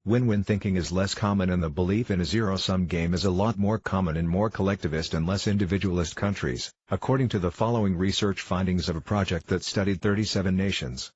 Win-win thinking is less common and the belief in a zero-sum game is a lot more common in more collectivist and less individualist countries, according to the following research findings of a project that studied 37 nations.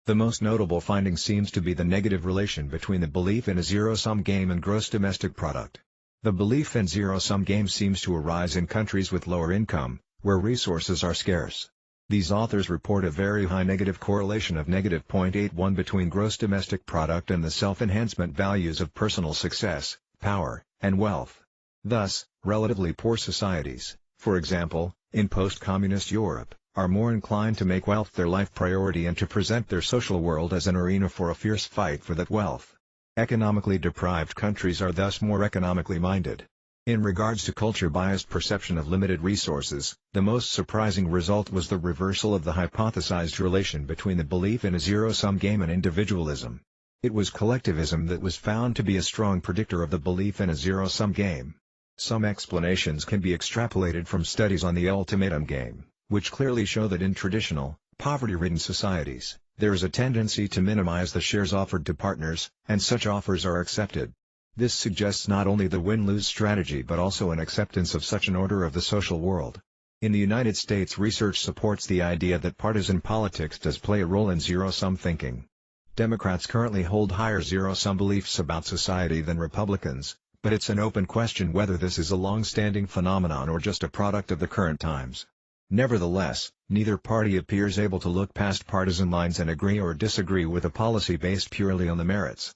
The most notable finding seems to be the negative relation between the belief in a zero-sum game and gross domestic product. The belief in zero-sum games seems to arise in countries with lower income, where resources are scarce. These authors report a very high negative correlation of -0.81 between gross domestic product and the self-enhancement values of personal success, power, and wealth. Thus, relatively poor societies, for example, in post-communist Europe, are more inclined to make wealth their life priority and to present their social world as an arena for a fierce fight for that wealth. Economically deprived countries are thus more economically minded. In regards to culture-biased perception of limited resources, the most surprising result was the reversal of the hypothesized relation between the belief in a zero-sum game and individualism. It was collectivism that was found to be a strong predictor of the belief in a zero-sum game. Some explanations can be extrapolated from studies on the ultimatum game, which clearly show that in traditional, poverty-ridden societies, there is a tendency to minimize the shares offered to partners, and such offers are accepted. This suggests not only the win-lose strategy but also an acceptance of such an order of the social world. In the United States, research supports the idea that partisan politics does play a role in zero-sum thinking. Democrats currently hold higher zero-sum beliefs about society than Republicans, but it's an open question whether this is a long-standing phenomenon or just a product of the current times. Nevertheless, neither party appears able to look past partisan lines and agree or disagree with a policy based purely on the merits.